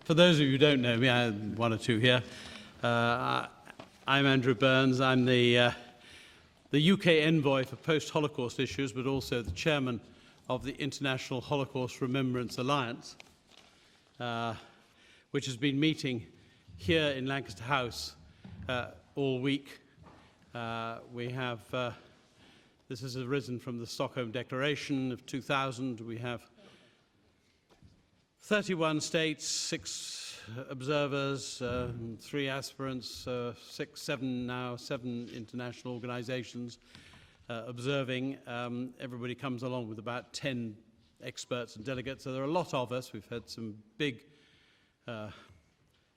For those of you who don't know me, I have one or two here. I'm Andrew Burns. I'm the UK envoy for post-Holocaust issues, but also the chairman of the International Holocaust Remembrance Alliance, which has been meeting here in Lancaster House all week. This has arisen from the Stockholm Declaration of 2000. We have 31 states, 6 observers, 3 aspirants, 7 international organizations observing. Everybody comes along with about 10 experts and delegates, so there are a lot of us. We've had some big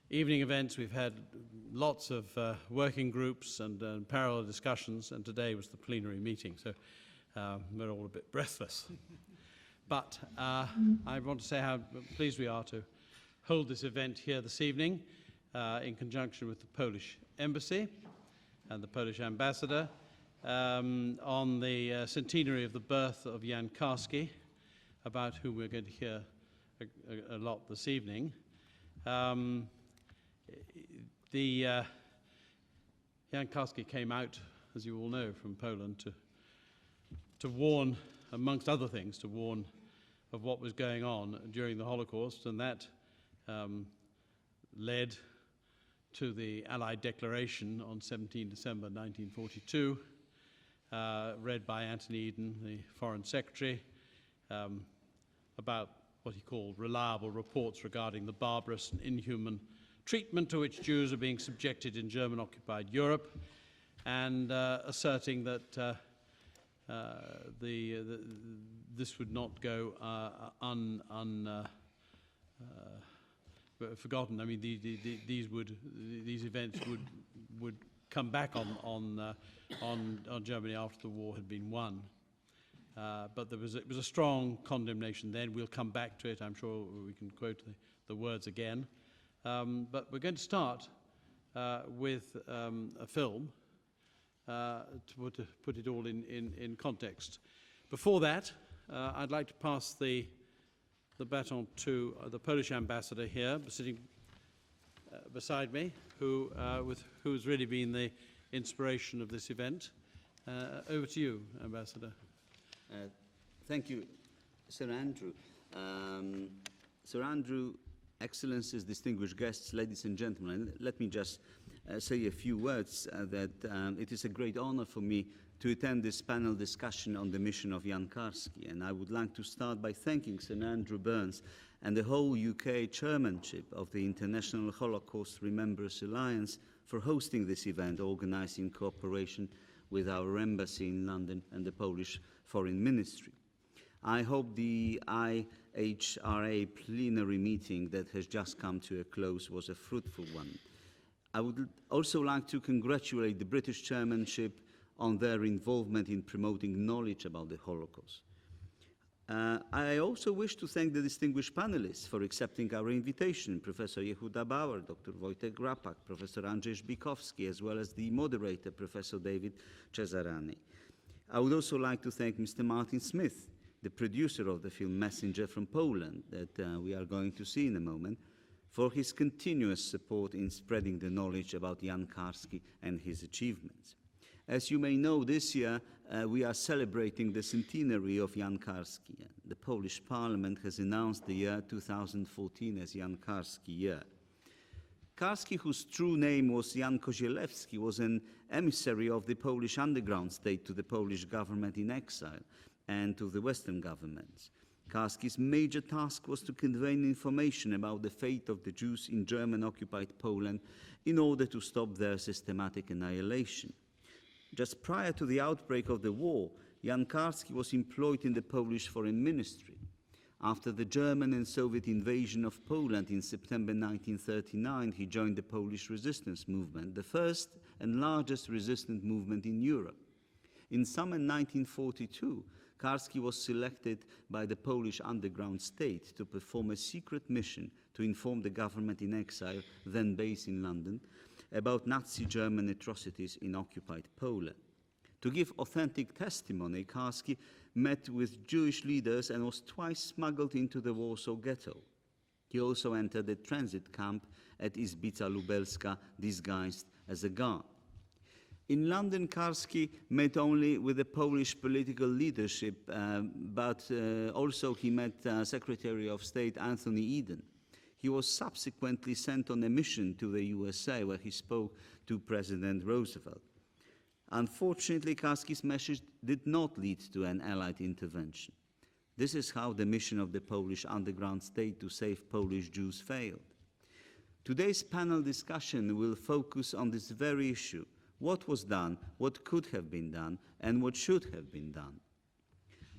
evening events. We've had lots of working groups and parallel discussions, and today was the plenary meeting, so we're all a bit breathless. But I want to say how pleased we are to hold this event here this evening in conjunction with the Polish Embassy and the Polish Ambassador on the centenary of the birth of Jan Karski, about whom we're going to hear a lot this evening. Jan Karski came out, as you all know, from Poland to warn, amongst other things, to warn of what was going on during the Holocaust, and that led to the Allied Declaration on 17 December 1942, read by Anthony Eden, the Foreign Secretary, about what he called reliable reports regarding the barbarous and inhuman treatment to which Jews are being subjected in German-occupied Europe, and asserting that this would not go forgotten. I mean, these events would come back on Germany after the war had been won. But it was a strong condemnation then. We'll come back to it. I'm sure we can quote the words again. But we're going to start with a film to put it all in context. Before that, I'd like to pass the baton to the Polish ambassador here, sitting beside me, who's really been the inspiration of this event. Over to you, Ambassador. Thank you, Sir Andrew. Sir Andrew, Excellencies, distinguished guests, ladies and gentlemen, let me just say a few words that it is a great honor for me to attend this panel discussion on the mission of Jan Karski. And I would like to start by thanking Sir Andrew Burns and the whole UK chairmanship of the International Holocaust Remembrance Alliance for hosting this event, organized in cooperation with our embassy in London and the Polish Foreign Ministry. I hope the IHRA plenary meeting that has just come to a close was a fruitful one. I would also like to congratulate the British chairmanship on their involvement in promoting knowledge about the Holocaust. I also wish to thank the distinguished panelists for accepting our invitation, Professor Yehuda Bauer, Dr. Wojtek Grapak, Professor Andrzej Żbikowski, as well as the moderator, Professor David Cesarani. I would also like to thank Mr. Martin Smith, the producer of the film Messenger from Poland that we are going to see in a moment, for his continuous support in spreading the knowledge about Jan Karski and his achievements. As you may know, this year we are celebrating the centenary of Jan Karski. The Polish Parliament has announced the year 2014 as Jan Karski year. Karski, whose true name was Jan Kozielewski, was an emissary of the Polish underground state to the Polish government in exile and to the Western governments. Karski's major task was to convey information about the fate of the Jews in German-occupied Poland in order to stop their systematic annihilation. Just prior to the outbreak of the war, Jan Karski was employed in the Polish Foreign Ministry. After the German and Soviet invasion of Poland in September 1939, he joined the Polish resistance movement, the first and largest resistance movement in Europe. In summer 1942, Karski was selected by the Polish underground state to perform a secret mission to inform the government in exile, then based in London, about Nazi German atrocities in occupied Poland. To give authentic testimony, Karski met with Jewish leaders and was twice smuggled into the Warsaw Ghetto. He also entered a transit camp at Izbica Lubelska, disguised as a guard. In London, Karski met only with the Polish political leadership, but also he met Secretary of State Anthony Eden. He was subsequently sent on a mission to the USA, where he spoke to President Roosevelt. Unfortunately, Karski's message did not lead to an Allied intervention. This is how the mission of the Polish underground state to save Polish Jews failed. Today's panel discussion will focus on this very issue: what was done, what could have been done, and what should have been done.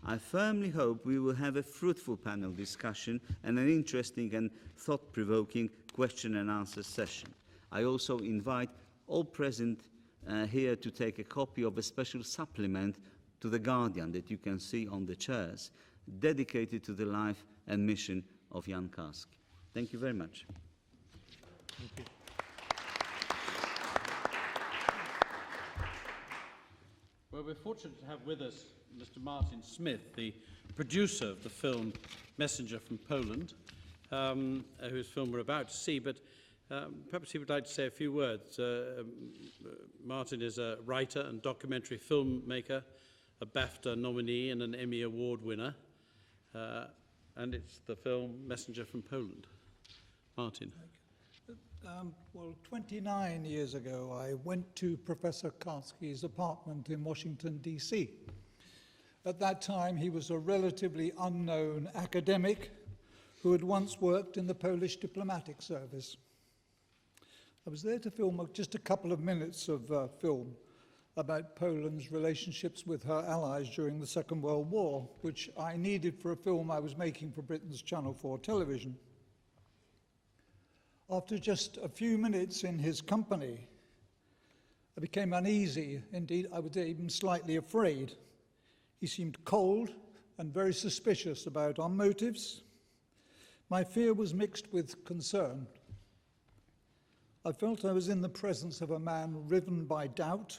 I firmly hope we will have a fruitful panel discussion and an interesting and thought-provoking question and answer session. I also invite all present here to take a copy of a special supplement to The Guardian that you can see on the chairs, dedicated to the life and mission of Jan Karski. Thank you very much. Thank you. Well, we're fortunate to have with us Mr. Martin Smith, the producer of the film Messenger from Poland, whose film we're about to see, but perhaps he would like to say a few words. Martin is a writer and documentary filmmaker, a BAFTA nominee and an Emmy Award winner, and it's the film Messenger from Poland. Martin. Well, 29 years ago, I went to Professor Karski's apartment in Washington, D.C. At that time, he was a relatively unknown academic who had once worked in the Polish diplomatic service. I was there to film just a couple of minutes of film about Poland's relationships with her allies during the Second World War, which I needed for a film I was making for Britain's Channel 4 television. After just a few minutes in his company, I became uneasy. Indeed, I was even slightly afraid. He seemed cold and very suspicious about our motives. My fear was mixed with concern. I felt I was in the presence of a man riven by doubt,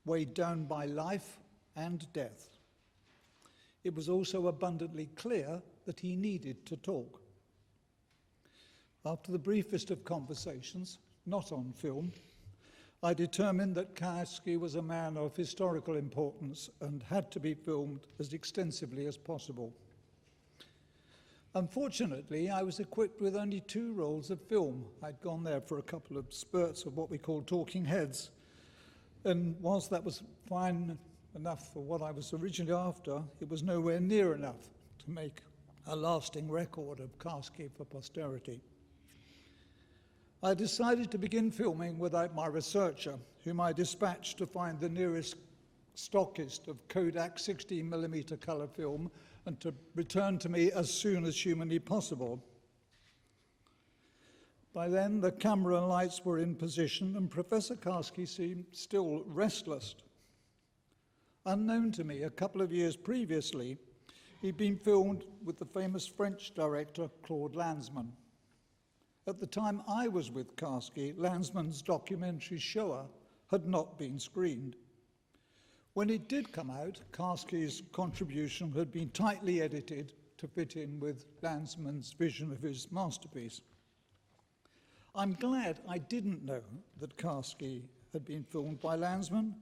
weighed down by life and death. It was also abundantly clear that he needed to talk. After the briefest of conversations, not on film, I determined that Karski was a man of historical importance and had to be filmed as extensively as possible. Unfortunately, I was equipped with only 2 rolls of film. I'd gone there for a couple of spurts of what we call talking heads. And whilst that was fine enough for what I was originally after, it was nowhere near enough to make a lasting record of Karski for posterity. I decided to begin filming without my researcher, whom I dispatched to find the nearest stockist of Kodak 16mm color film and to return to me as soon as humanly possible. By then, the camera and lights were in position, and Professor Karski seemed still restless. Unknown to me, a couple of years previously, he'd been filmed with the famous French director Claude Lanzmann. At the time I was with Karski, Lanzmann's documentary Shoah had not been screened. When it did come out, Karski's contribution had been tightly edited to fit in with Lanzmann's vision of his masterpiece. I'm glad I didn't know that Karski had been filmed by Lanzmann.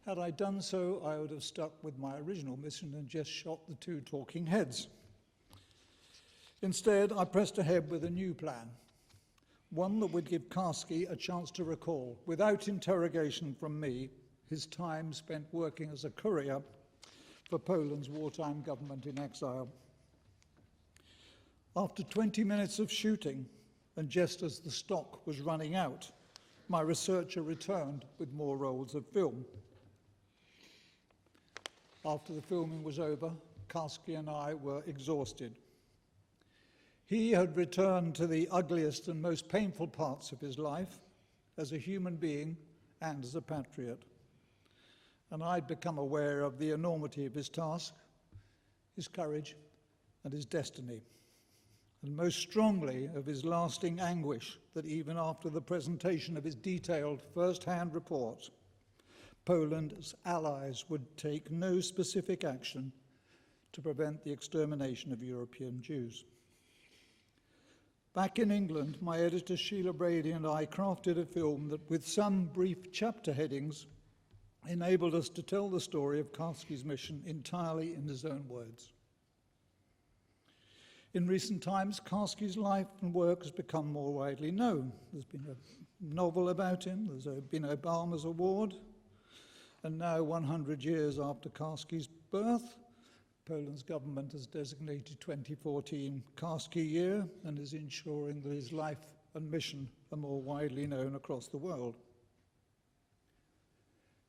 Had I done so, I would have stuck with my original mission and just shot the 2 talking heads. Instead, I pressed ahead with a new plan. One that would give Karski a chance to recall, without interrogation from me, his time spent working as a courier for Poland's wartime government in exile. After 20 minutes of shooting, and just as the stock was running out, my researcher returned with more rolls of film. After the filming was over, Karski and I were exhausted. He had returned to the ugliest and most painful parts of his life as a human being and as a patriot. And I'd become aware of the enormity of his task, his courage, and his destiny, and most strongly of his lasting anguish that even after the presentation of his detailed first-hand report, Poland's allies would take no specific action to prevent the extermination of European Jews. Back in England, my editor Sheila Brady and I crafted a film that, with some brief chapter headings, enabled us to tell the story of Karski's mission entirely in his own words. In recent times, Karski's life and work has become more widely known. There's been a novel about him, there's been Obama's award, and now 100 years after Karski's birth, Poland's government has designated 2014 Karski Year and is ensuring that his life and mission are more widely known across the world.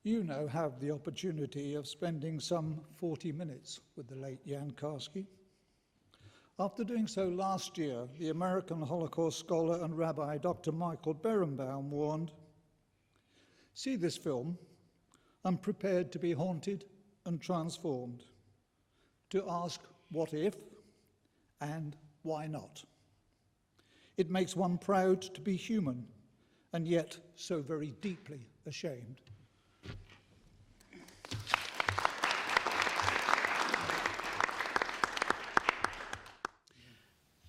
You now have the opportunity of spending some 40 minutes with the late Jan Karski. After doing so last year, the American Holocaust scholar and rabbi Dr. Michael Berenbaum warned, "See this film, I'm prepared to be haunted and transformed, to ask what if and why not. It makes one proud to be human and yet so very deeply ashamed."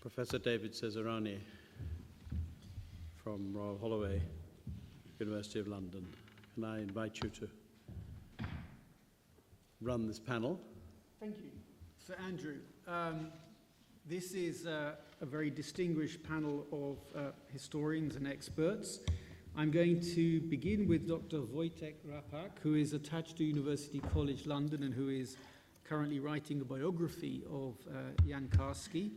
Professor David Cesarani from Royal Holloway, University of London. Can I invite you to run this panel? Thank you. Sir Andrew, this is a very distinguished panel of historians and experts. I'm going to begin with Dr. Wojtek Rapak, who is attached to University College London and who is currently writing a biography of Jan Karski.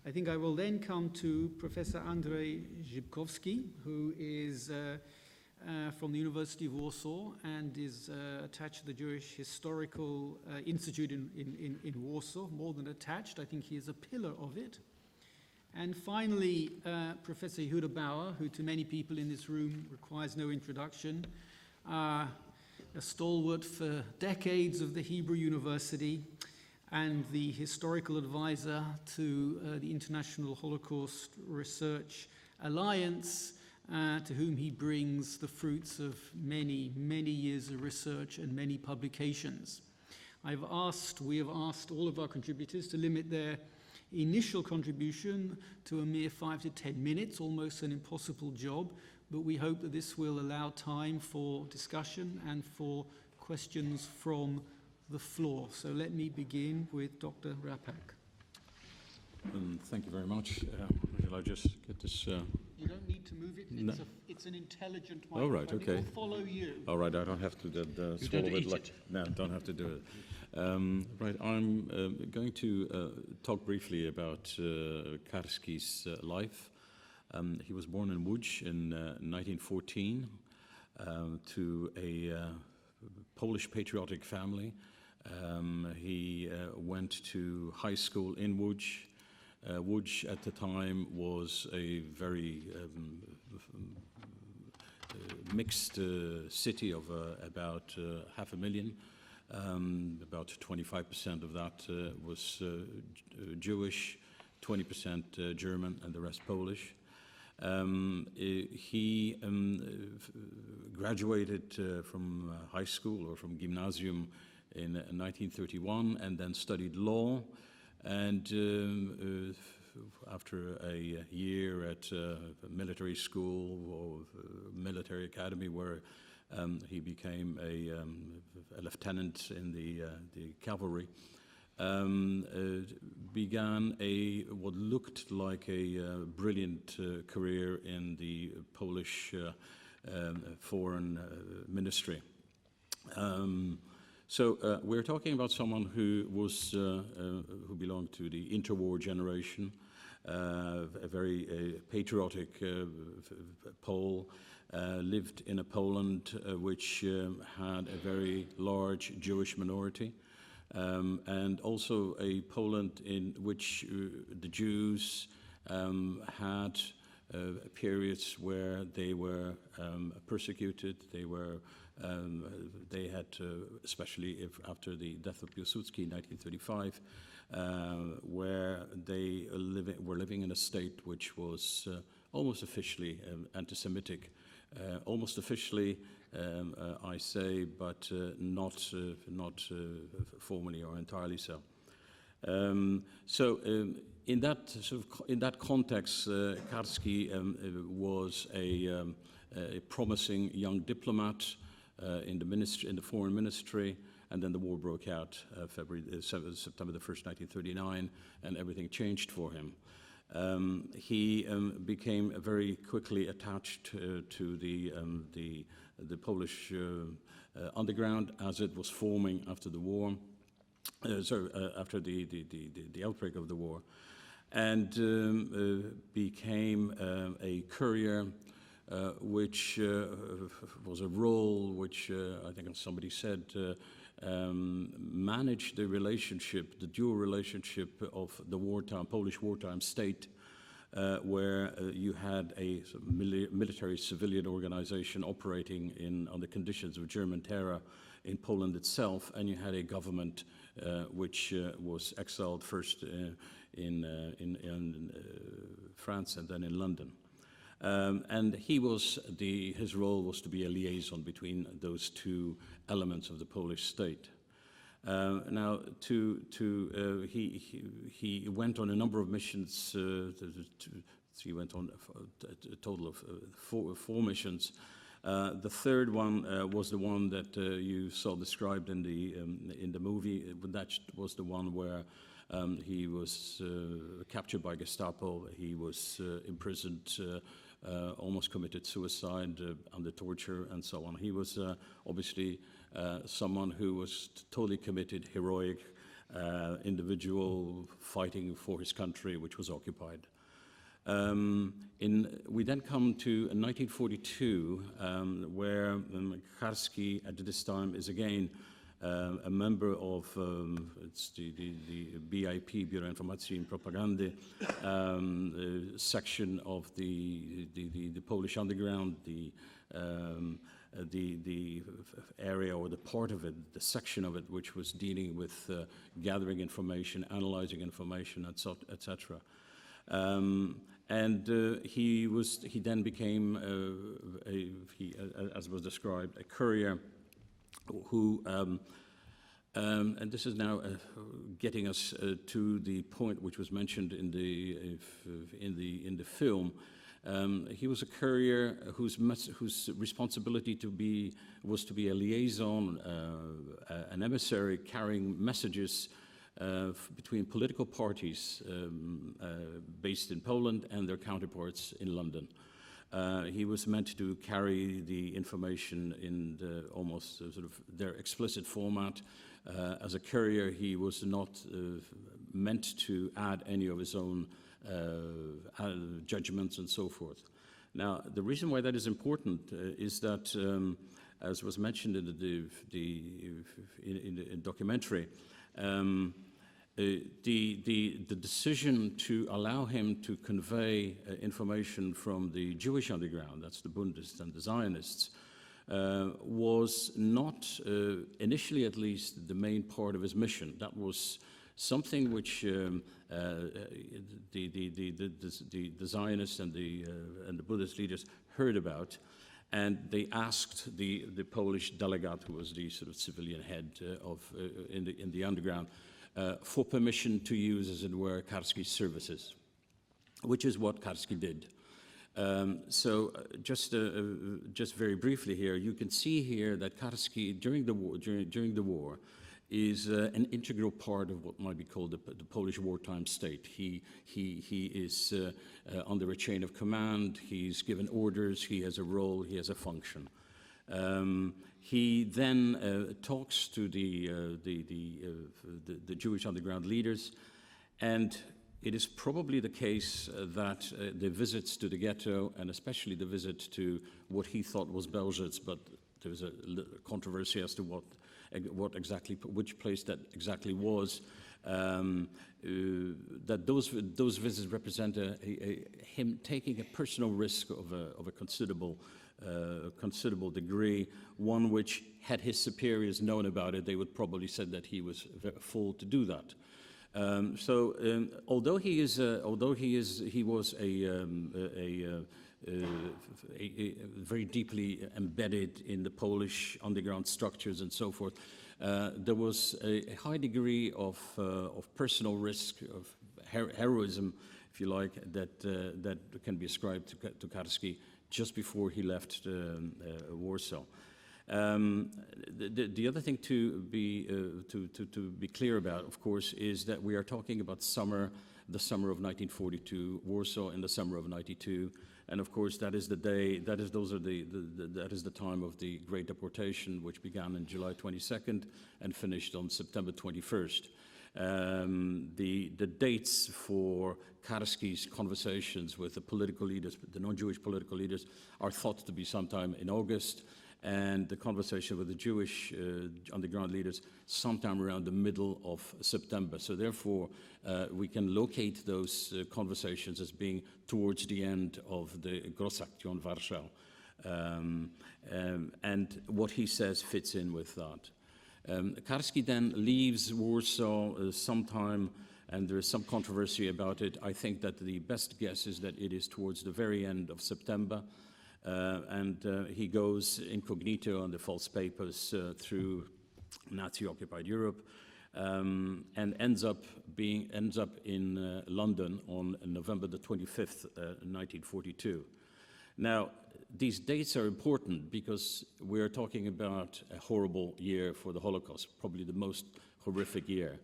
I think I will then come to Professor Andrzej Zybkowski, who is from the University of Warsaw and is attached to the Jewish Historical Institute in Warsaw, more than attached. I think he is a pillar of it. And finally, Professor Yehuda Bauer, who to many people in this room requires no introduction, a stalwart for decades of the Hebrew University and the historical advisor to the International Holocaust Research Alliance, to whom he brings the fruits of many, many years of research and many publications. We have asked all of our contributors to limit their initial contribution to a mere 5 to 10 minutes, almost an impossible job, but we hope that this will allow time for discussion and for questions from the floor. So let me begin with Dr. Rapak. Thank you very much. Shall I just get this? You don't need to move it. It's an intelligent microphone. Oh, right, okay. It will follow you. All right, I don't have to swallow it. No, don't have to do it. Right, I'm going to talk briefly about Karski's life. He was born in Łódź in 1914 to a Polish patriotic family. He went to high school in Łódź. Łódź at the time was a very mixed city of about 500,000. About 25% of that was Jewish, 20% German, and the rest Polish. He graduated from high school or from gymnasium in 1931 and then studied law. And after a year at military school or military academy where he became a lieutenant in the cavalry, began what looked like a brilliant career in the Polish foreign ministry. So we're talking about someone who belonged to the interwar generation, a very patriotic Pole, lived in a Poland which had a very large Jewish minority, and also a Poland in which the Jews had periods where they were persecuted. They had, especially after the death of Piłsudski in 1935, where they were living in a state which was almost officially anti-Semitic. Almost officially, I say, but not formally or entirely so. In that context, Karski was a promising young diplomat in the foreign ministry, and then the war broke out September the 1st, 1939, and everything changed for him. He became very quickly attached to the Polish underground as it was forming after the war, after the outbreak of the war, and became a courier, which was a role which I think somebody said managed the relationship, the dual relationship of the Polish wartime state, where you had a sort of military-civilian organization operating on the conditions of German terror in Poland itself, and you had a government which was exiled first in France and then in London. And his role was to be a liaison between those two elements of the Polish state. Now, he went on a number of missions. He went on a total of four missions. The third one was the one that you saw described in the movie. That was the one where he was captured by Gestapo. He was imprisoned, almost committed suicide under torture, and so on. He was obviously someone who was totally committed, heroic individual fighting for his country, which was occupied. We then come to 1942, where Karski at this time is again a member of it's the BIP, Biuro Informacji i Propagandy, section of the Polish underground, the area or the part of it, the section of it which was dealing with gathering information, analyzing information, etc. He then became, as was described, a courier who, and this is now getting us to the point which was mentioned in the film. He was a courier whose responsibility was to be a liaison, an emissary carrying messages between political parties based in Poland and their counterparts in London. He was meant to carry the information in almost sort of their explicit format. As a courier, he was not meant to add any of his own judgments and so forth. Now, the reason why that is important is that, as was mentioned in the documentary, the decision to allow him to convey information from the Jewish underground, that's the Bundists and the Zionists, was not, initially at least, the main part of his mission. That was something which the Zionists and the Buddhist leaders heard about, and they asked the Polish delegate, who was the sort of civilian head in the underground, for permission to use, as it were, Karski's services, which is what Karski did. Just very briefly here, you can see here that Karski during the war is an integral part of what might be called the Polish wartime state. He is under a chain of command. He's given orders. He has a role. He has a function. He then talks to the Jewish underground leaders, and it is probably the case that the visits to the ghetto, and especially the visit to what he thought was Belzec, but there was a controversy as to which place that exactly was, that those visits represent him taking a personal risk of a considerable degree, one which, had his superiors known about it, they would probably said that he was a fool to do that. Although he was very deeply embedded in the Polish underground structures and so forth, There was a high degree of personal risk, of heroism, if you like, that can be ascribed to Karski just before he left Warsaw. The other thing to be clear about, of course, is that we are talking about the summer of 1942, Warsaw in the summer of '92, and of course that is the day, that is the time of the Great Deportation, which began on July 22nd and finished on September 21st. The dates for Karski's conversations with the political leaders, the non-Jewish political leaders, are thought to be sometime in August, and the conversation with the Jewish underground leaders sometime around the middle of September. So therefore, we can locate those conversations as being towards the end of the Grossaktion Warschau. And what he says fits in with that. Karski then leaves Warsaw sometime, and there is some controversy about it. I think that the best guess is that it is towards the very end of September. He goes incognito on the false papers through Nazi-occupied Europe, and ends up in London on November the 25th, 1942. Now, these dates are important because we are talking about a horrible year for the Holocaust, probably the most horrific year.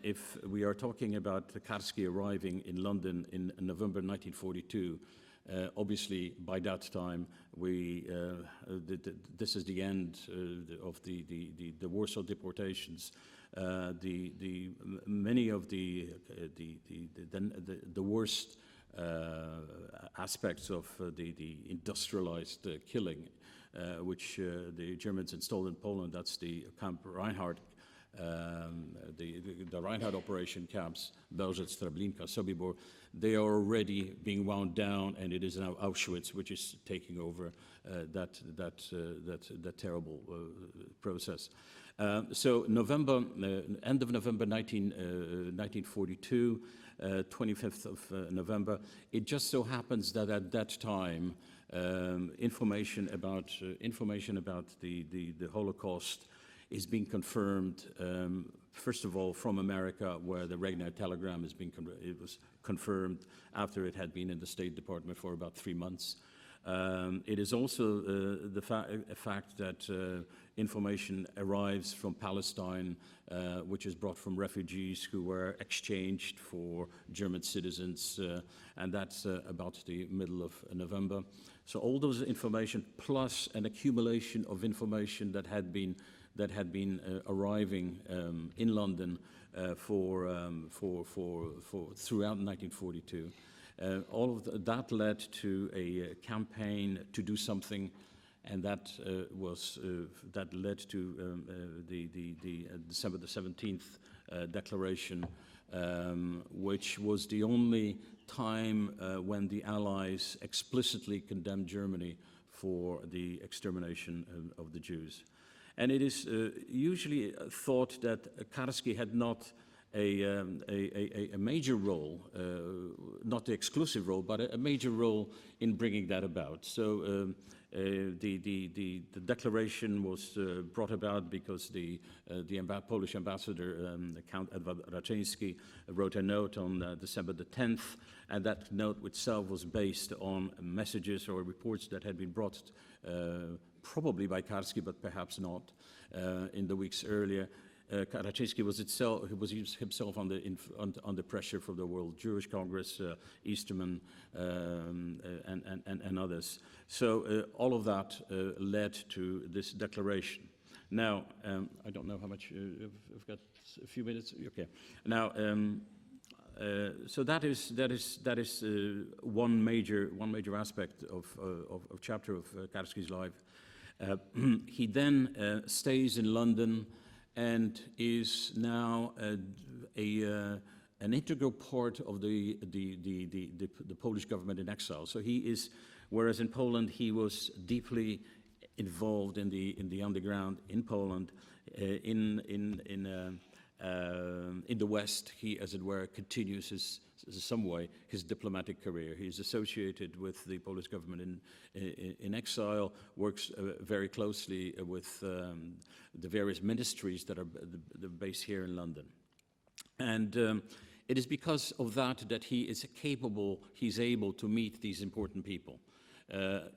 If we are talking about Karski arriving in London in November 1942, obviously, by that time, this is the end of the Warsaw deportations. Many of the worst aspects of the industrialized killing, which the Germans installed in Poland. That's the Camp Reinhardt, the Reinhardt operation camps, Belzec, Treblinka, Sobibor. They are already being wound down, and it is now Auschwitz which is taking over that terrible process. So November, end of November 1942, 25th of November. It just so happens that at that time, information about the Holocaust is being confirmed. First of all, from America, where the Regner telegram it was confirmed after it had been in the State Department for about 3 months. It is also a fact that information arrives from Palestine, which is brought from refugees who were exchanged for German citizens, and that's about the middle of November. So all those information, plus an accumulation of information that had been arriving in London throughout 1942. All of that led to a campaign to do something, and that led to the December the 17th declaration, which was the only time when the Allies explicitly condemned Germany for the extermination of the Jews. And it is usually thought that Karski had not a major role, not the exclusive role, but a major role in bringing that about. So the declaration was brought about because the Polish ambassador, Count Edward Raczyński, wrote a note on December the 10th, and that note itself was based on messages or reports that had been brought probably by Karski, but perhaps not, in the weeks earlier. Raczyński was himself under pressure from the World Jewish Congress, Easterman, and others. So all of that led to this declaration. Now, I don't know how much I've got. A few minutes. Okay. Now, so that is one major aspect of chapter of Karski's life. He then stays in London and is now an integral part of the Polish government in exile. So he is, whereas in Poland he was deeply involved in the underground in Poland, in the West he, as it were, continues his some way his diplomatic career. He is associated with the Polish government in exile, works very closely with the various ministries that are based here in London. And it is because of that he is capable, he's able to meet these important people.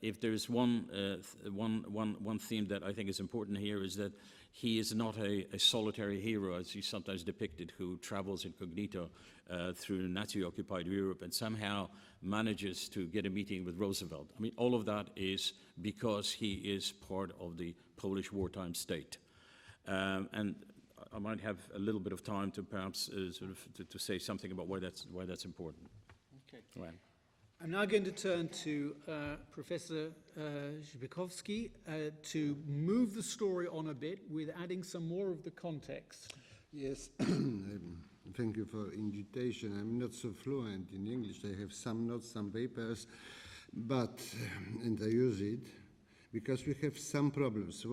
If there's one theme that I think is important here is that he is not a solitary hero, as he's sometimes depicted, who travels incognito through Nazi-occupied Europe and somehow manages to get a meeting with Roosevelt. I mean, all of that is because he is part of the Polish wartime state. And I might have a little bit of time to perhaps to say something about why that's important. Okay. Right. I'm now going to turn to Professor Zbikowski to move the story on a bit with adding some more of the context. Yes, thank you for invitation. I'm not so fluent in English. I have some notes, some papers, but, and I use it, because we have some problems.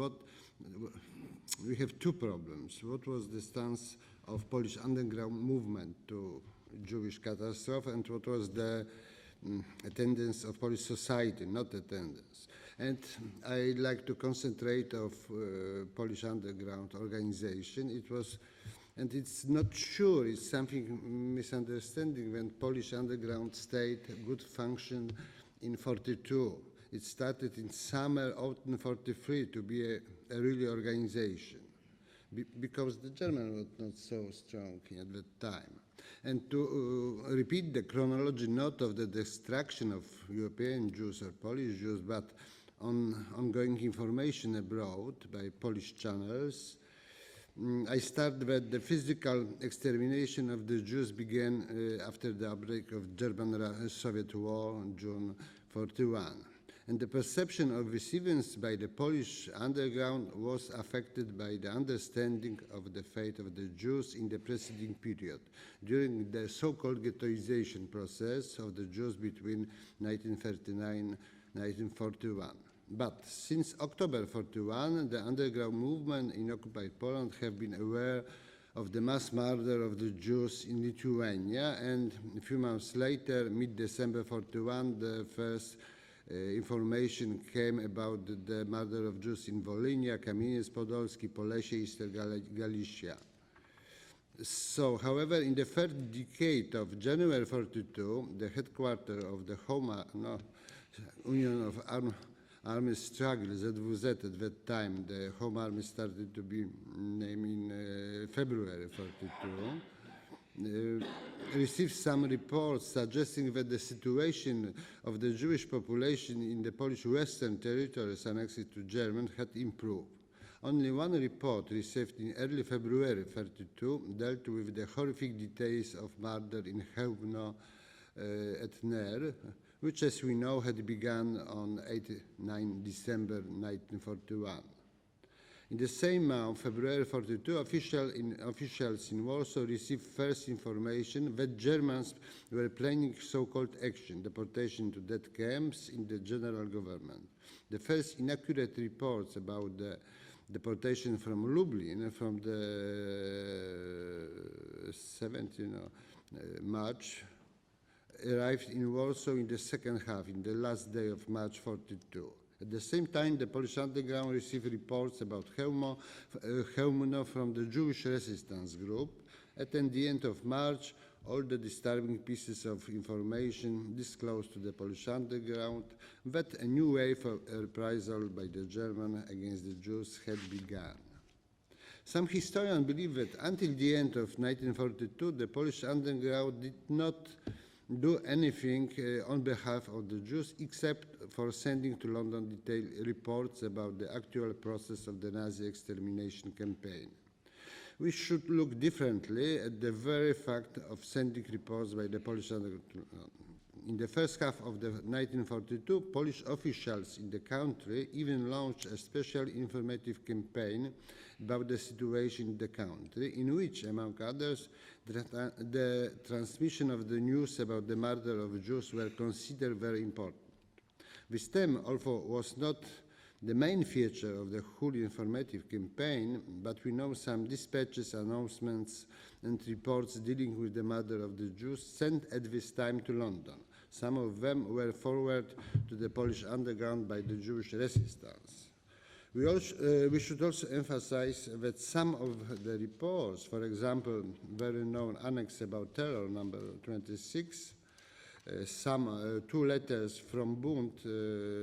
We have two problems. What was the stance of Polish underground movement to Jewish catastrophe, and what was the attendance of Polish society, not attendance. And I like to concentrate of Polish underground organization. It was, and it's not sure, it's something misunderstanding when Polish underground state good function in 42. It started in summer, autumn 43 to be a really organization because the German was not so strong at that time. And to repeat the chronology not of the destruction of European Jews or Polish Jews, but on ongoing information abroad by Polish channels, I start that the physical extermination of the Jews began after the outbreak of German-Soviet War in June 41. And the perception of these events by the Polish underground was affected by the understanding of the fate of the Jews in the preceding period, during the so-called ghettoization process of the Jews between 1939 and 1941. But since October 41, the underground movement in occupied Poland have been aware of the mass murder of the Jews in Lithuania, and a few months later, mid-December 41, the first information came about the murder of Jews in Volhynia, Kamieniec-Podolski, Polesie, Eastern Galicia. So, however, in the third decade of January 42, the headquarters of the Union of Army Struggle, ZWZ at that time, the Home Army started to be named in February 42, received some reports suggesting that the situation of the Jewish population in the Polish Western territories annexed to Germany had improved. Only one report received in early February 32 dealt with the horrific details of murder in Chełmno at Ner, which, as we know, had begun on 8-9 December 1941. In the same month, February 42, officials in Warsaw received first information that Germans were planning so-called action, deportation to death camps in the general government. The first inaccurate reports about the deportation from Lublin from the 17th March arrived in Warsaw in the second half, in the last day of March 42. At the same time, the Polish underground received reports about Chełmno from the Jewish resistance group. At the end of March, all the disturbing pieces of information disclosed to the Polish underground that a new wave of reprisal by the Germans against the Jews had begun. Some historians believe that until the end of 1942, the Polish underground did not do anything on behalf of the Jews except for sending to London detailed reports about the actual process of the Nazi extermination campaign. We should look differently at the very fact of sending reports by the Polish underground. In the first half of 1942, Polish officials in the country even launched a special informative campaign about the situation in the country, in which, among others, the transmission of the news about the murder of Jews were considered very important. This theme, although was not the main feature of the whole informative campaign, but we know some dispatches, announcements, and reports dealing with the murder of the Jews sent at this time to London. Some of them were forwarded to the Polish underground by the Jewish resistance. We should also emphasize that some of the reports, for example, very known annex about terror, number 26, some 2 letters from Bund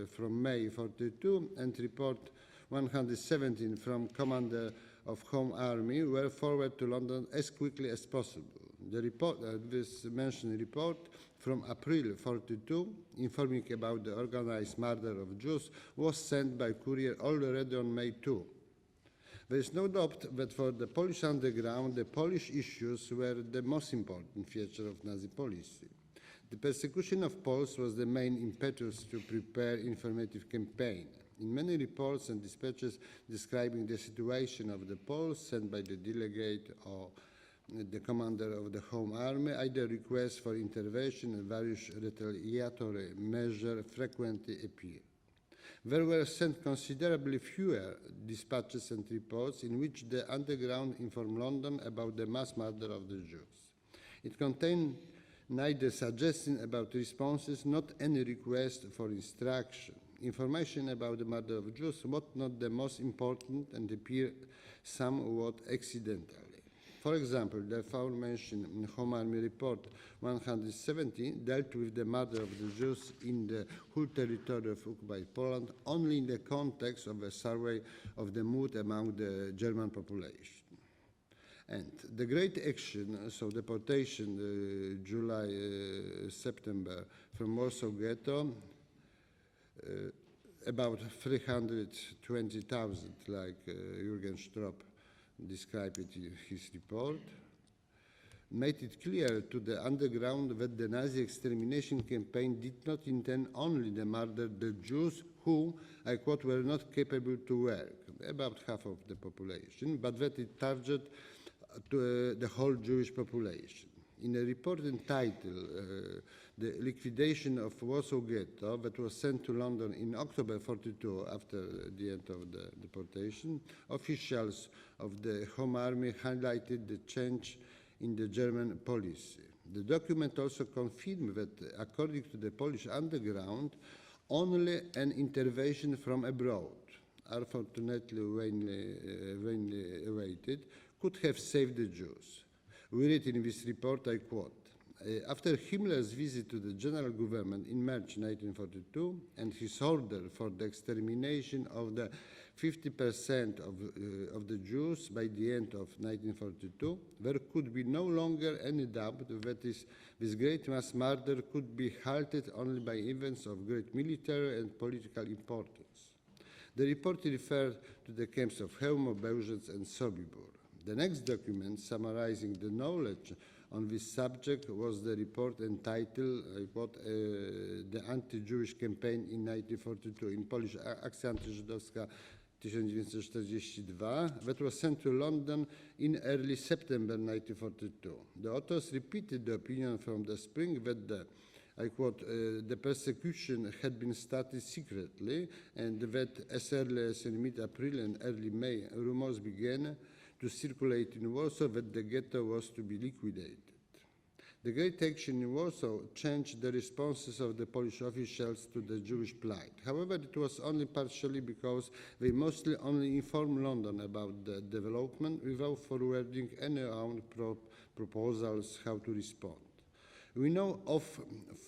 from May 42, and report 117 from Commander of Home Army were forwarded to London as quickly as possible. The report, this mentioned report from April 42, informing about the organized murder of Jews, was sent by courier already on May 2. There is no doubt that for the Polish underground, the Polish issues were the most important feature of Nazi policy. The persecution of Poles was the main impetus to prepare informative campaign. In many reports and dispatches describing the situation of the Poles sent by the delegate or the commander of the Home Army, either requests for intervention and various retaliatory measures frequently appear. There were sent considerably fewer dispatches and reports in which the underground informed London about the mass murder of the Jews. It contained neither suggestion about responses, not any request for instruction. Information about the murder of Jews was not the most important and appeared somewhat accidentally. For example, the aforementioned Home Army Report 170 dealt with the murder of the Jews in the whole territory of occupied Poland only in the context of a survey of the mood among the German population. And the great action, so deportation, July-September from Warsaw Ghetto, about 320,000, like Jürgen Stropp described it in his report, made it clear to the underground that the Nazi extermination campaign did not intend only to murder the Jews who, I quote, were not capable to work, about half of the population, but that it targeted the whole Jewish population. In a report entitled The Liquidation of Warsaw Ghetto that was sent to London in October 42 after the end of the deportation, officials of the Home Army highlighted the change in the German policy. The document also confirmed that, according to the Polish underground, only an intervention from abroad, unfortunately vainly awaited, could have saved the Jews. We read in this report, I quote, after Himmler's visit to the general government in March 1942 and his order for the extermination of the 50% of the Jews by the end of 1942, there could be no longer any doubt that this great mass murder could be halted only by events of great military and political importance. The report referred to the camps of Chełmno, Bełżec, and Sobibór. The next document summarizing the knowledge on this subject was the report entitled, I quote, The Anti-Jewish Campaign in 1942, in Polish Akcja Antyżydowska 1942, that was sent to London in early September 1942. The authors repeated the opinion from the spring that I quote, the persecution had been started secretly and that as early as in mid-April and early May, rumors began to circulate in Warsaw that the ghetto was to be liquidated. The great action in Warsaw changed the responses of the Polish officials to the Jewish plight. However, it was only partially because they mostly only informed London about the development without forwarding any own proposals how to respond. We know of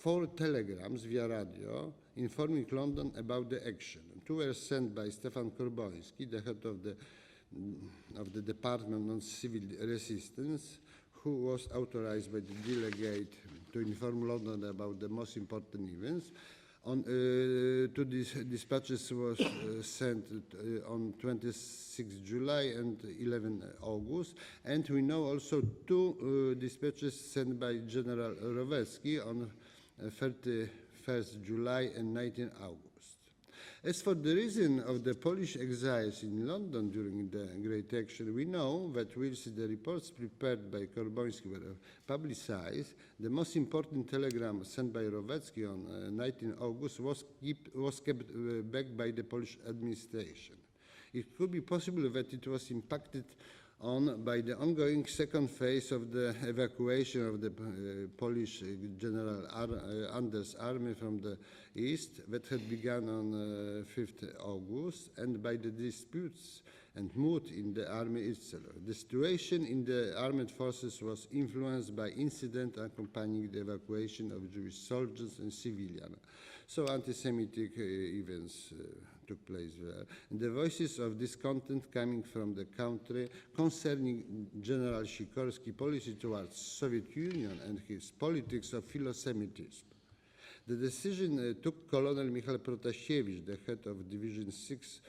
4 telegrams via radio informing London about the action. 2 were sent by Stefan Korboński, the head of the Department on Civil Resistance, who was authorized by the delegate to inform London about the most important events. To these dispatches was sent on 26 July and 11 August, and we know also 2 dispatches sent by General Roweski on 31st July and 19 August. As for the reason of the Polish exiles in London during the Great Action, we know that whilst the reports prepared by Korboński were publicized, the most important telegram sent by Rowecki on 19 August was kept back by the Polish administration. It could be possible that it was impacted on by the ongoing second phase of the evacuation of the Polish General Anders' army from the east that had begun on 5th August, and by the disputes and mood in the army itself. The situation in the armed forces was influenced by incidents accompanying the evacuation of Jewish soldiers and civilians. So anti-Semitic events took place there. And the voices of discontent coming from the country concerning General Sikorski's policy towards Soviet Union and his politics of philo-Semitism. The decision took Colonel Michał Protasiewicz, the head of Division 6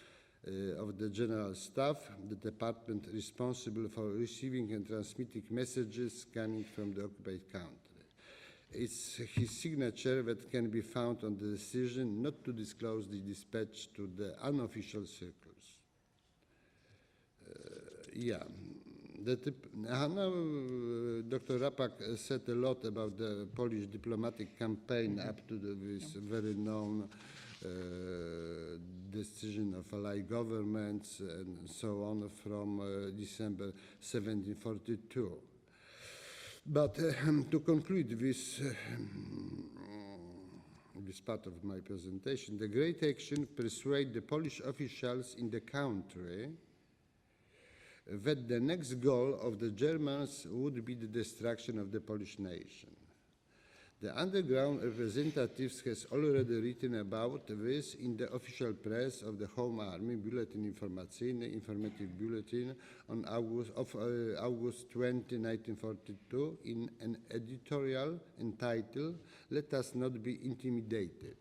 of the General Staff, the department responsible for receiving and transmitting messages coming from the occupied country. It's his signature that can be found on the decision not to disclose the dispatch to the unofficial circles. Now, Dr. Rapak said a lot about the Polish diplomatic campaign up to this very known decision of allied governments and so on from December 1742. But to conclude this part of my presentation, the Great Action persuaded the Polish officials in the country that the next goal of the Germans would be the destruction of the Polish nation. The underground representatives has already written about this in the official press of the Home Army, Bulletin Informacyjny, Informative Bulletin, on August 20, 1942, in an editorial entitled, "Let us not be intimidated."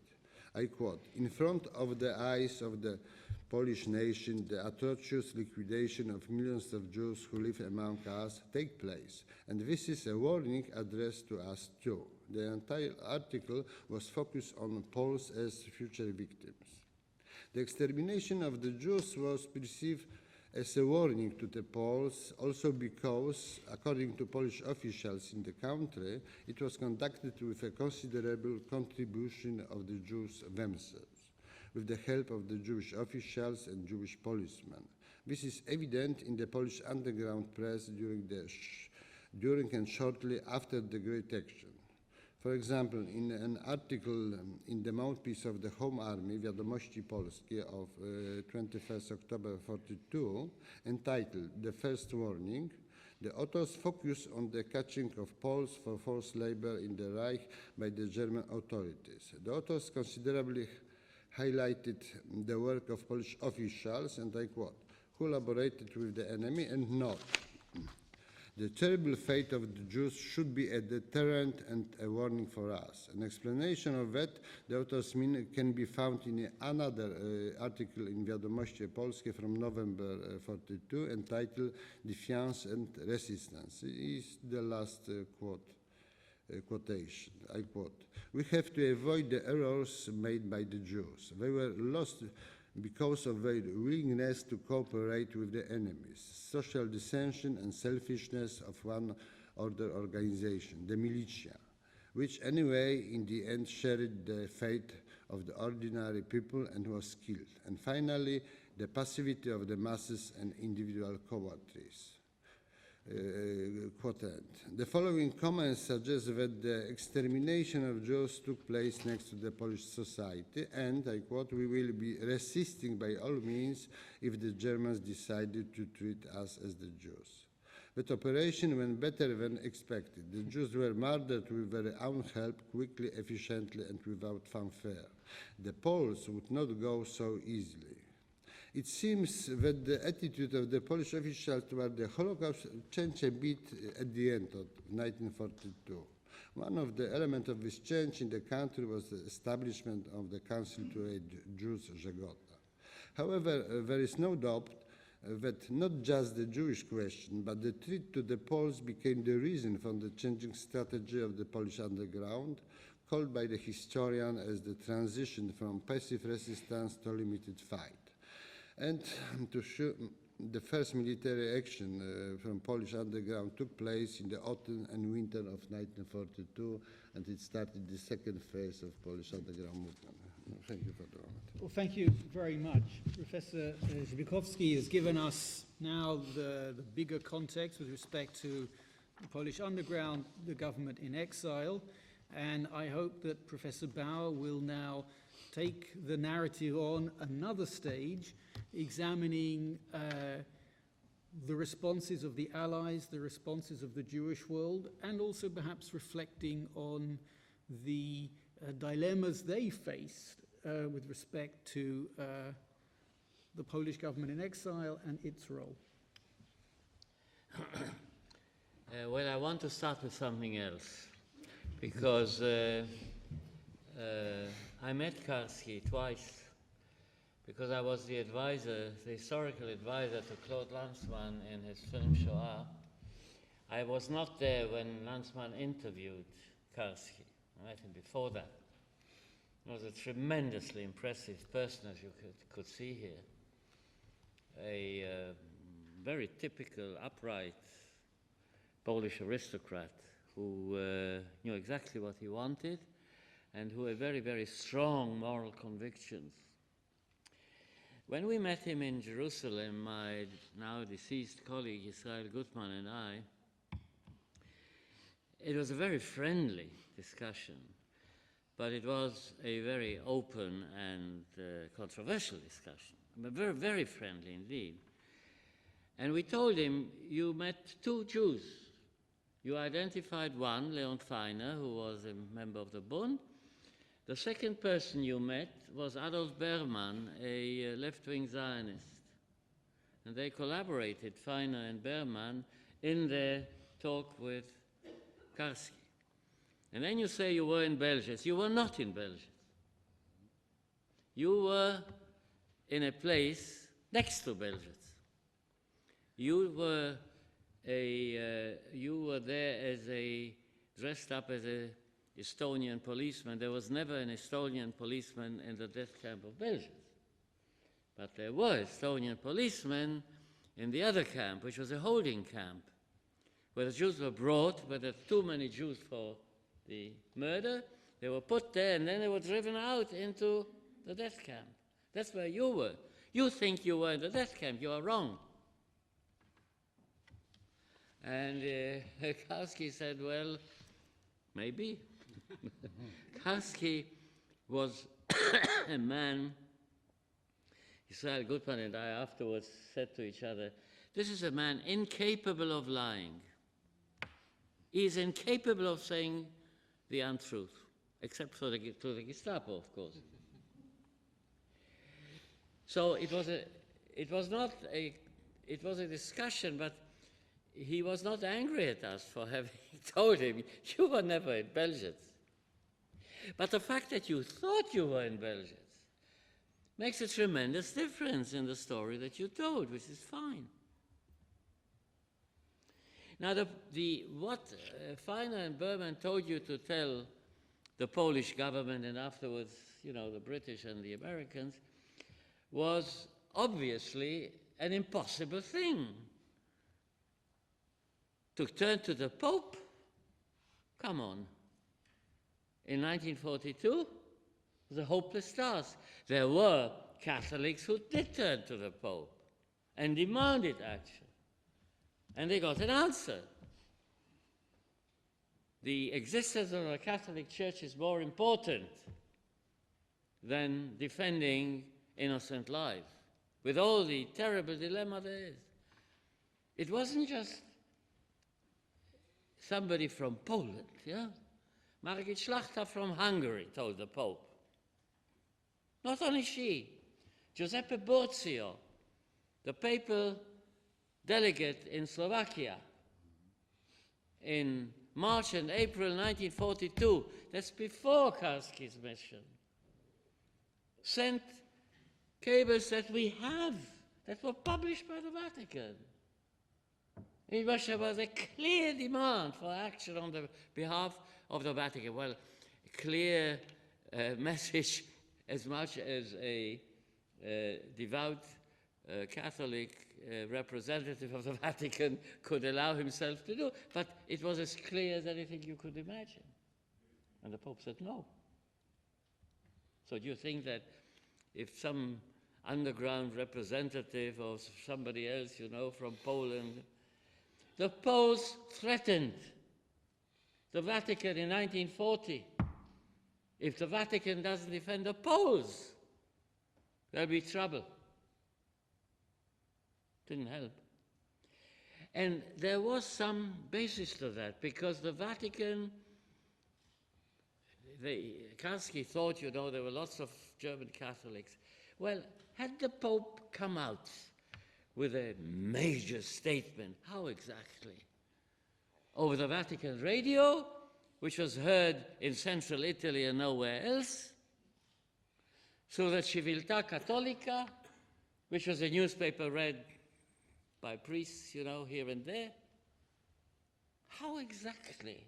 I quote, "In front of the eyes of the Polish nation, the atrocious liquidation of millions of Jews who live among us take place, and this is a warning addressed to us too." The entire article was focused on Poles as future victims. The extermination of the Jews was perceived as a warning to the Poles, also because, according to Polish officials in the country, it was conducted with a considerable contribution of the Jews themselves, with the help of the Jewish officials and Jewish policemen. This is evident in the Polish underground press during and shortly after the Great Action. For example, in an article in the mouthpiece of the Home Army, Wiadomości Polskie, of 21st October 1942, entitled "The First Warning," the authors focus on the catching of Poles for forced labor in the Reich by the German authorities. The authors considerably highlighted the work of Polish officials, and I quote, "who collaborated with the enemy and not. The terrible fate of the Jews should be a deterrent and a warning for us." An explanation of that, the authors mean, can be found in another article in Wiadomości Polskie from November 1942, entitled "Defiance and Resistance." It is the last quotation. I quote, "We have to avoid the errors made by the Jews. They were lost because of their willingness to cooperate with the enemies, social dissension and selfishness of one order organization, the militia, which anyway in the end shared the fate of the ordinary people and was killed, and finally the passivity of the masses and individual cowardice." Quote end. The following comments suggest that the extermination of Jews took place next to the Polish society, and, I quote, "we will be resisting by all means if the Germans decided to treat us as the Jews." That operation went better than expected. The Jews were murdered with their own help, quickly, efficiently, and without fanfare. The Poles would not go so easily. It seems that the attitude of the Polish officials toward the Holocaust changed a bit at the end of 1942. One of the elements of this change in the country was the establishment of the Council to Aid Jews, Żegota. However, there is no doubt that not just the Jewish question, but the threat to the Poles became the reason for the changing strategy of the Polish underground, called by the historian as the transition from passive resistance to limited fight. And to show the first military action from Polish underground took place in the autumn and winter of 1942, and it started the second phase of Polish underground movement. Thank you for the moment. Well, thank you very much. Professor Żbikowski has given us now the bigger context with respect to the Polish underground, the government in exile, and I hope that Professor Bauer will now take the narrative on another stage, examining the responses of the Allies, the responses of the Jewish world, and also perhaps reflecting on the dilemmas they faced with respect to the Polish government in exile and its role. Well, I want to start with something else, because I met Karski twice, because I was the advisor, the historical advisor to Claude Lanzmann in his film Shoah. I was not there when Lanzmann interviewed Karski. I met him before that. He was a tremendously impressive person, as you could see here. A very typical, upright Polish aristocrat who knew exactly what he wanted and who had very, very strong moral convictions. When we met him in Jerusalem, my now deceased colleague Israel Gutmann and I, it was a very friendly discussion, but it was a very open and controversial discussion, but very, very friendly indeed. And we told him, you met two Jews. You identified one, Leon Feiner, who was a member of the Bund. The second person you met was Adolf Berman, a left-wing Zionist. And they collaborated, Feiner and Berman, in their talk with Karski. And then you say you were in Belzec. You were not in Belzec. You were in a place next to Belzec. You were there as dressed up as a Estonian policeman. There was never an Estonian policeman in the death camp of Belzec. But there were Estonian policemen in the other camp, which was a holding camp, where the Jews were brought, but there were too many Jews for the murder. They were put there, and then they were driven out into the death camp. That's where you were. You think you were in the death camp. You are wrong. And Karski said, well, maybe. Karski was a man, Israel Gutmann and I afterwards said to each other, this is a man incapable of lying. He is incapable of saying the untruth, except for to the Gestapo, of course. So it was a discussion, but he was not angry at us for having told him, you were never in Belzec. But the fact that you thought you were in Belzec makes a tremendous difference in the story that you told, which is fine. Now, what Feiner and Berman told you to tell the Polish government and afterwards, the British and the Americans, was obviously an impossible thing. To turn to the Pope? Come on. In 1942, it was a hopeless task. There were Catholics who did turn to the Pope and demanded action. And they got an answer. The existence of a Catholic Church is more important than defending innocent lives, with all the terrible dilemma there is. It wasn't just somebody from Poland, yeah? Margit Schlachter from Hungary told the Pope. Not only she, Giuseppe Borzio, the papal delegate in Slovakia in March and April 1942, that's before Karski's mission, sent cables that we have, that were published by the Vatican. In Russia was a clear demand for action on the behalf of the Vatican. Well, clear message as much as a devout Catholic representative of the Vatican could allow himself to do, but it was as clear as anything you could imagine. And the Pope said no. So do you think that if some underground representative or somebody else, you know, from Poland, the Poles threatened the Vatican in 1940. If the Vatican doesn't defend the Poles, there'll be trouble. Didn't help. And there was some basis to that, because the Vatican, Karski thought, you know, there were lots of German Catholics. Well, had the Pope come out with a major statement, how exactly? Over the Vatican radio, which was heard in central Italy and nowhere else, through the Civiltà Cattolica, which was a newspaper read by priests, you know, here and there. How exactly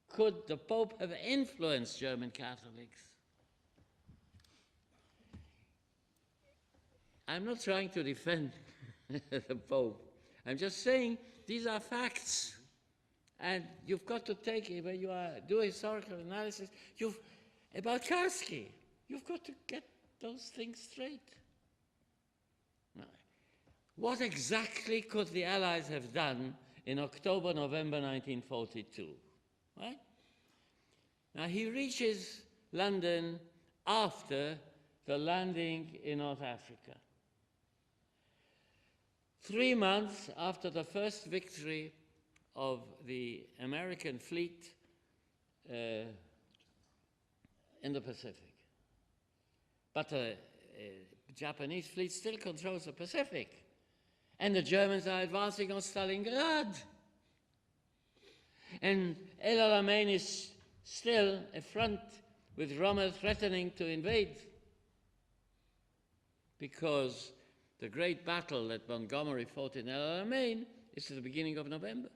could the Pope have influenced German Catholics? I'm not trying to defend the Pope. I'm just saying these are facts. And you've got to take it when you do historical analysis. About Karski, you've got to get those things straight. Now, what exactly could the Allies have done in October, November 1942? Right? Now, he reaches London after the landing in North Africa. 3 months after the first victory of the American fleet in the Pacific. But the Japanese fleet still controls the Pacific. And the Germans are advancing on Stalingrad. And El Alamein is still a front with Rommel threatening to invade. Because the great battle that Montgomery fought in El Alamein is at the beginning of November.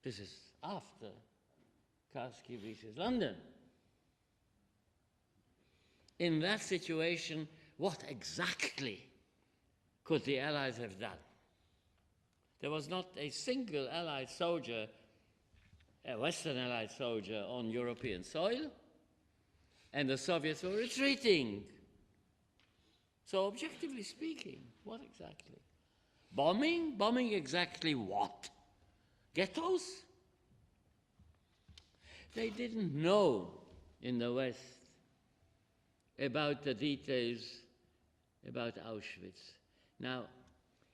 This is after Karski reaches London. In that situation, what exactly could the Allies have done? There was not a single Allied soldier, a Western Allied soldier, on European soil, and the Soviets were retreating. So objectively speaking, what exactly? Bombing? Bombing exactly what? Ghettos? They didn't know in the West about the details about Auschwitz. Now,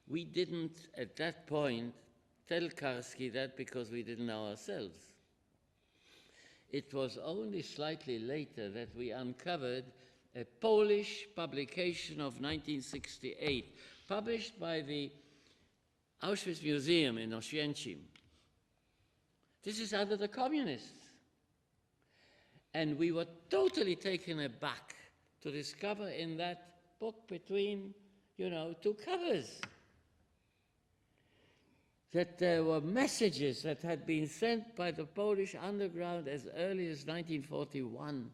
we didn't at that point tell Karski that because we didn't know ourselves. It was only slightly later that we uncovered a Polish publication of 1968, published by the Auschwitz Museum in Oświęcim. This is under the communists. And we were totally taken aback to discover in that book between, you know, two covers that there were messages that had been sent by the Polish underground as early as 1941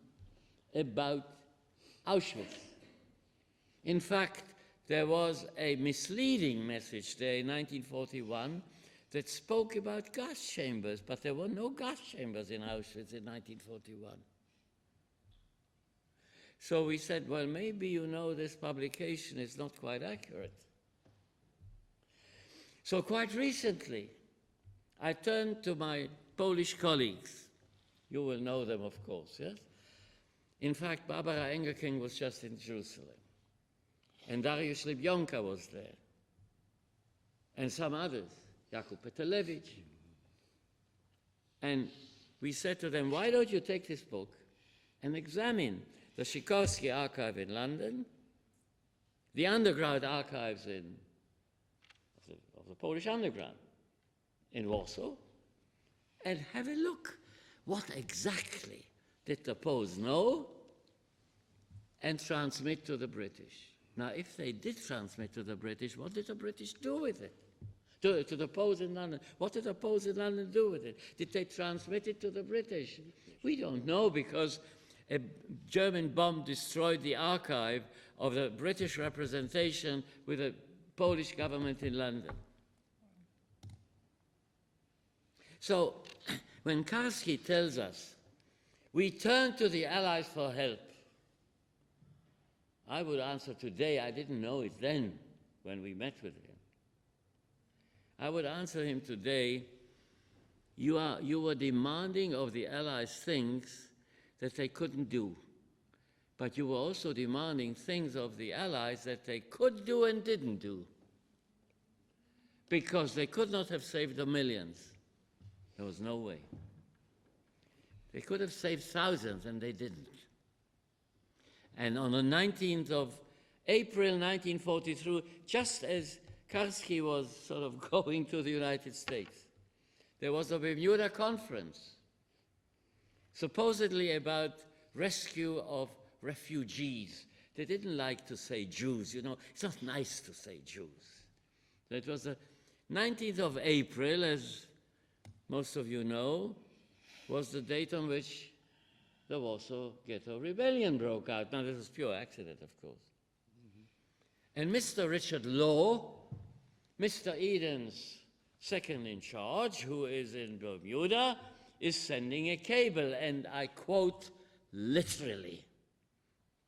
about Auschwitz. In fact, there was a misleading message there in 1941 that spoke about gas chambers, but there were no gas chambers in Auschwitz in 1941. So we said, well, maybe you know this publication is not quite accurate. So quite recently, I turned to my Polish colleagues. You will know them, of course, yes? In fact, Barbara Engelking was just in Jerusalem. And Dariusz Libionka was there. And some others, Jakub Petelewicz. And we said to them, why don't you take this book and examine the Sikorski archive in London, the underground archives of the Polish underground in Warsaw, and have a look. What exactly did the Poles know and transmit to the British? Now, if they did transmit to the British, what did the British do with it? to the Poles in London. What did the Poles in London do with it? Did they transmit it to the British? We don't know, because a German bomb destroyed the archive of the British representation with the Polish government in London. So when Karski tells us, we turn to the Allies for help, I would answer today, I didn't know it then when we met with him. I would answer him today, you were demanding of the Allies things that they couldn't do. But you were also demanding things of the Allies that they could do and didn't do. Because they could not have saved the millions. There was no way. They could have saved thousands, and they didn't. And on the 19th of April 1943, just as Karski was sort of going to the United States, there was a Bermuda conference, supposedly about rescue of refugees. They didn't like to say Jews, you know. It's not nice to say Jews. So it was the 19th of April, as most of you know, was the date on which the Warsaw Ghetto Rebellion broke out. Now, this was pure accident, of course. And Mr. Richard Law, Mr. Eden's second in charge, who is in Bermuda, is sending a cable, and I quote literally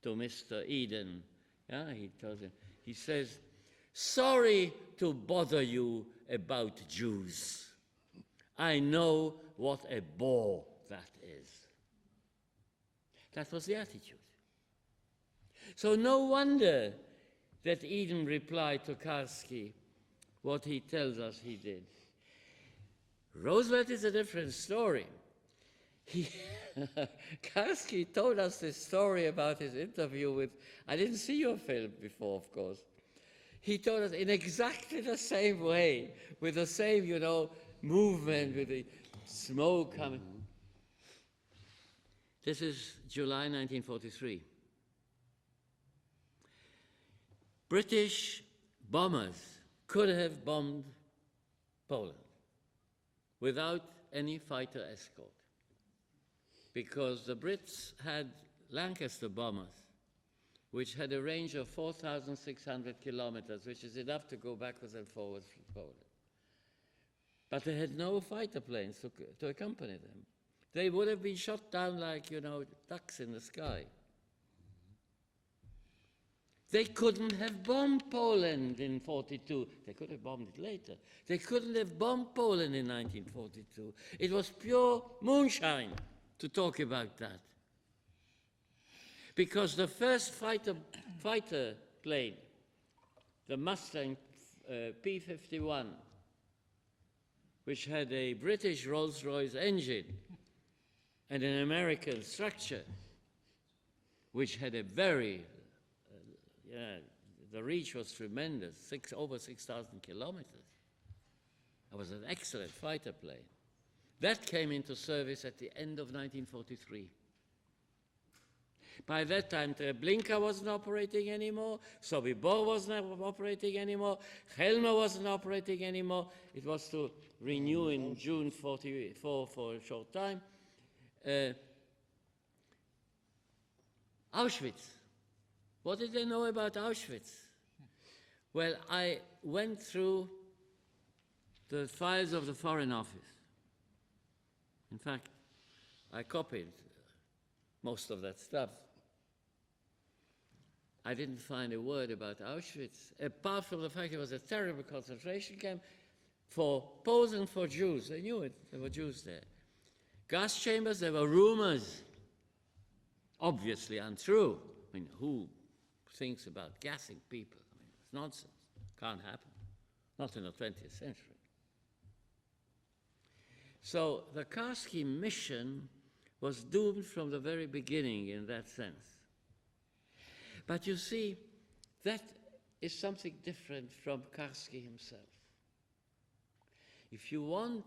to Mr. Eden. Yeah, he tells him, he says, "Sorry to bother you about Jews. I know what a bore that is." That was the attitude. So no wonder that Eden replied to Karski what he tells us he did. Roosevelt is a different story. Karski told us this story about his interview with, I didn't see your film before, of course. He told us in exactly the same way, with the same, you know, movement, with the smoke coming. This is July 1943. British bombers could have bombed Poland without any fighter escort, because the Brits had Lancaster bombers, which had a range of 4,600 kilometers, which is enough to go backwards and forwards from Poland. But they had no fighter planes to accompany them. They would have been shot down like, you know, ducks in the sky. They couldn't have bombed Poland in 1942. They could have bombed it later. They couldn't have bombed Poland in 1942. It was pure moonshine to talk about that. Because the first fighter plane, the Mustang P-51, which had a British Rolls-Royce engine and an American structure, which had a very, the reach was tremendous, over 6,000 kilometers. It was an excellent fighter plane. That came into service at the end of 1943. By that time, Treblinka wasn't operating anymore, Sobibor wasn't operating anymore, Helmer wasn't operating anymore. It was to renew in June 1944 for a short time. Auschwitz. What did they know about Auschwitz? Well, I went through the files of the Foreign Office. In fact, I copied most of that stuff. I didn't find a word about Auschwitz, apart from the fact it was a terrible concentration camp for Poles and for Jews. They knew it, there were Jews there. Gas chambers, there were rumors, obviously untrue. I mean, who thinks about gassing people? I mean, it's nonsense, can't happen, not in the 20th century. So the Karski mission was doomed from the very beginning in that sense. But you see, that is something different from Karski himself. If you want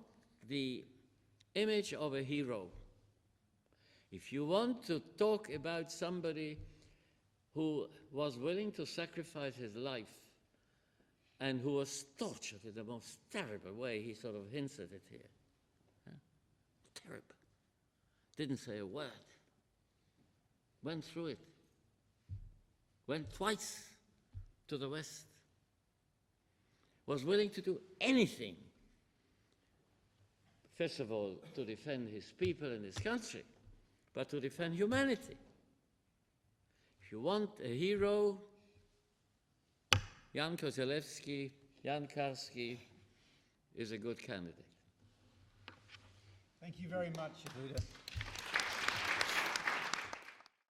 the image of a hero, if you want to talk about somebody who was willing to sacrifice his life and who was tortured in the most terrible way. He sort of hints at it here. Yeah? Terrible. Didn't say a word. Went through it. Went twice to the West. Was willing to do anything. First of all, to defend his people and his country, but to defend humanity. If you want a hero, Jan Kozelewski, Jan Karski is a good candidate. Thank you very much, Yehuda.